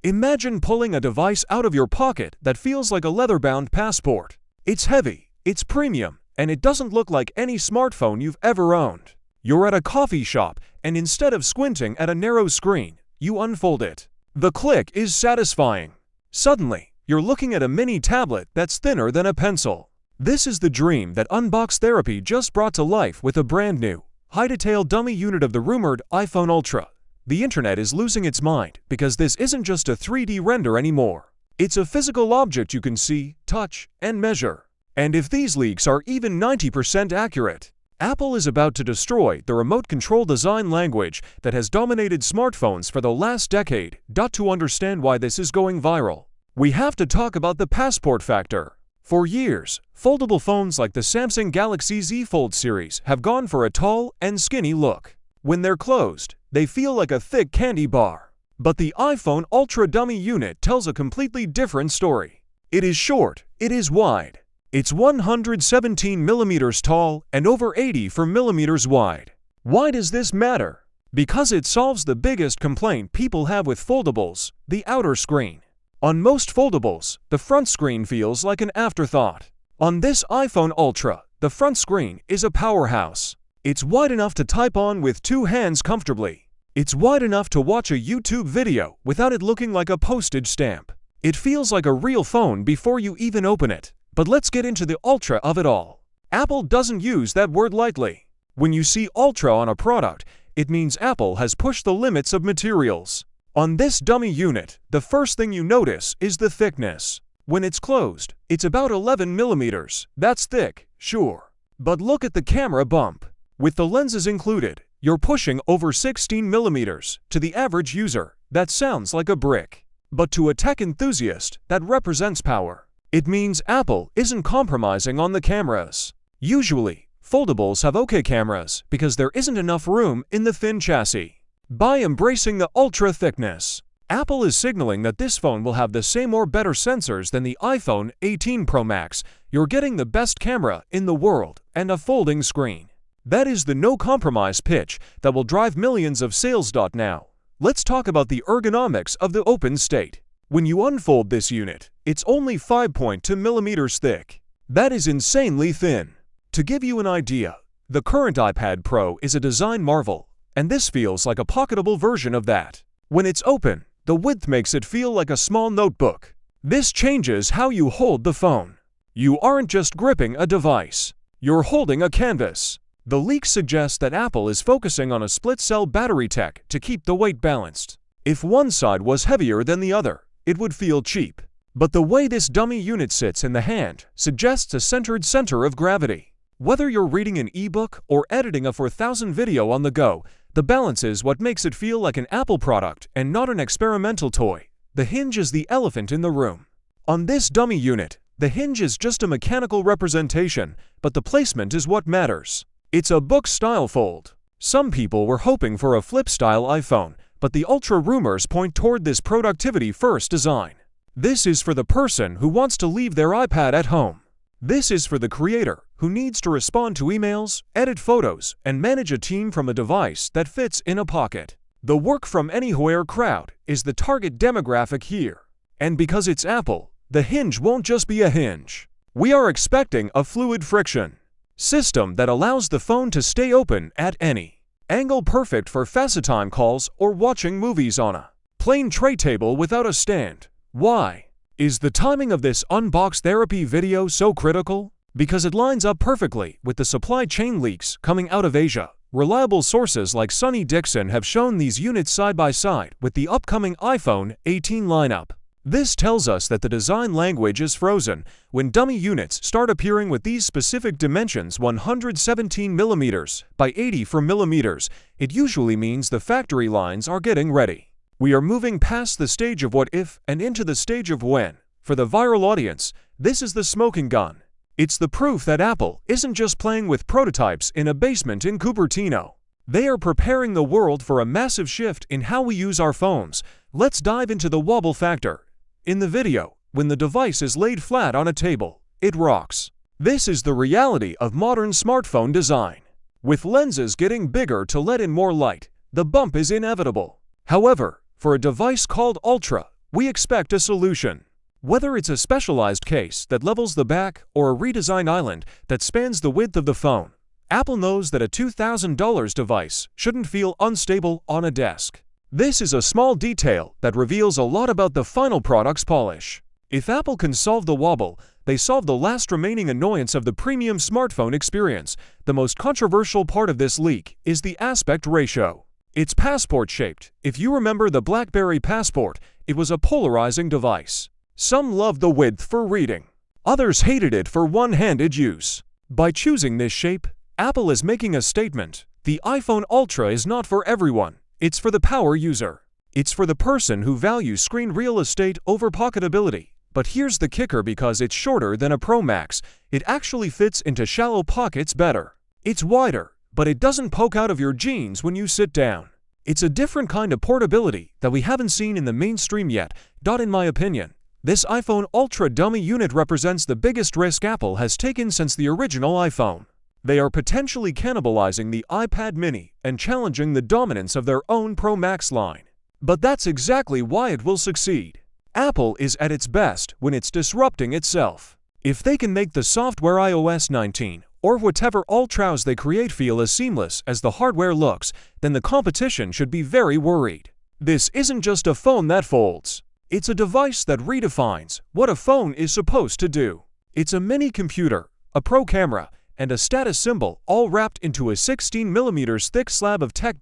Imagine pulling a device out of your pocket that feels like a leather-bound passport. It's heavy, it's premium, and it doesn't look like any smartphone you've ever owned. You're at a coffee shop, and instead of squinting at a narrow screen, you unfold it. The click is satisfying. Suddenly, you're looking at a mini tablet that's thinner than a pencil. This is the dream that Unbox Therapy just brought to life with a brand new, high-detail dummy unit of the rumored iPhone Ultra. The internet is losing its mind because this isn't just a 3D render anymore. It's a physical object you can see, touch, and measure. And if these leaks are even 90% accurate, Apple is about to destroy the remote control design language that has dominated smartphones for the last decade. To understand why this is going viral, we have to talk about the passport factor. For years, foldable phones like the Samsung Galaxy Z Fold series have gone for a tall and skinny look. When they're closed, they feel like a thick candy bar. But the iPhone Ultra dummy unit tells a completely different story. It is short, it is wide. It's 117 millimeters tall and over 84 millimeters wide. Why does this matter? Because it solves the biggest complaint people have with foldables, the outer screen. On most foldables, the front screen feels like an afterthought. On this iPhone Ultra, the front screen is a powerhouse. It's wide enough to type on with two hands comfortably. It's wide enough to watch a YouTube video without it looking like a postage stamp. It feels like a real phone before you even open it. But let's get into the Ultra of it all. Apple doesn't use that word lightly. When you see Ultra on a product, it means Apple has pushed the limits of materials. On this dummy unit, the first thing you notice is the thickness. When it's closed, it's about 11 millimeters. That's thick, sure. But look at the camera bump. With the lenses included, you're pushing over 16 millimeters. To the average user, that sounds like a brick. But to a tech enthusiast, that represents power. It means Apple isn't compromising on the cameras. Usually, foldables have okay cameras because there isn't enough room in the thin chassis. By embracing the ultra thickness, Apple is signaling that this phone will have the same or better sensors than the iPhone 18 Pro Max. You're getting the best camera in the world and a folding screen. That is the no-compromise pitch that will drive millions of sales. Now, let's talk about the ergonomics of the open state. When you unfold this unit, it's only 5.2 millimeters thick. That is insanely thin. To give you an idea, the current iPad Pro is a design marvel, and this feels like a pocketable version of that. When it's open, the width makes it feel like a small notebook. This changes how you hold the phone. You aren't just gripping a device, you're holding a canvas. The leaks suggest that Apple is focusing on a split-cell battery tech to keep the weight balanced. If one side was heavier than the other, it would feel cheap. But the way this dummy unit sits in the hand suggests a centered center of gravity. Whether you're reading an ebook or editing a 4,000 video on the go, the balance is what makes it feel like an Apple product and not an experimental toy. The hinge is the elephant in the room. On this dummy unit, the hinge is just a mechanical representation, but the placement is what matters. It's a book-style fold. Some people were hoping for a flip-style iPhone, but the Ultra rumors point toward this productivity-first design. This is for the person who wants to leave their iPad at home. This is for the creator who needs to respond to emails, edit photos, and manage a team from a device that fits in a pocket. The work-from-anywhere crowd is the target demographic here. And because it's Apple, the hinge won't just be a hinge. We are expecting a fluid friction system that allows the phone to stay open at any angle, perfect for FaceTime calls or watching movies on a plain tray table without a stand. Why is the timing of this Unbox Therapy video so critical? Because it lines up perfectly with the supply chain leaks coming out of Asia. Reliable sources like Sonny Dixon have shown these units side by side with the upcoming iPhone 18 lineup. This tells us that the design language is frozen. When dummy units start appearing with these specific dimensions, 117 millimeters by 84 millimeters, it usually means the factory lines are getting ready. We are moving past the stage of what if and into the stage of when. For the viral audience, this is the smoking gun. It's the proof that Apple isn't just playing with prototypes in a basement in Cupertino. They are preparing the world for a massive shift in how we use our phones. Let's dive into the wobble factor. In the video, when the device is laid flat on a table, it rocks. This is the reality of modern smartphone design. With lenses getting bigger to let in more light, the bump is inevitable. However, for a device called Ultra, we expect a solution. Whether it's a specialized case that levels the back or a redesigned island that spans the width of the phone, Apple knows that a $2,000 device shouldn't feel unstable on a desk. This is a small detail that reveals a lot about the final product's polish. If Apple can solve the wobble, they solve the last remaining annoyance of the premium smartphone experience. The most controversial part of this leak is the aspect ratio. It's passport-shaped. If you remember the BlackBerry Passport, it was a polarizing device. Some loved the width for reading. Others hated it for one-handed use. By choosing this shape, Apple is making a statement. The iPhone Ultra is not for everyone. It's for the power user. It's for the person who values screen real estate over pocketability. But here's the kicker: because it's shorter than a Pro Max, it actually fits into shallow pockets better. It's wider, but it doesn't poke out of your jeans when you sit down. It's a different kind of portability that we haven't seen in the mainstream yet. In my opinion, this iPhone Ultra dummy unit represents the biggest risk Apple has taken since the original iPhone. They are potentially cannibalizing the iPad mini and challenging the dominance of their own Pro Max line. But that's exactly why it will succeed. Apple is at its best when it's disrupting itself. If they can make the software iOS 19 or whatever Ultras they create feel as seamless as the hardware looks, then the competition should be very worried. This isn't just a phone that folds. It's a device that redefines what a phone is supposed to do. It's a mini computer, a pro camera, and a status symbol all wrapped into a 16mm thick slab of tech.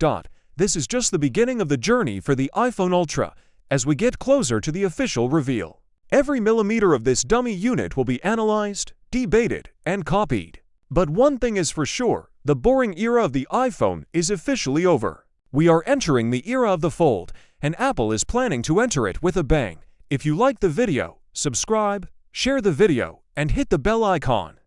This is just the beginning of the journey for the iPhone Ultra. As we get closer to the official reveal, every millimeter of this dummy unit will be analyzed, debated, and copied. But one thing is for sure: the boring era of the iPhone is officially over. We are entering the era of the fold, and Apple is planning to enter it with a bang. If you like the video, subscribe, share the video, and hit the bell icon.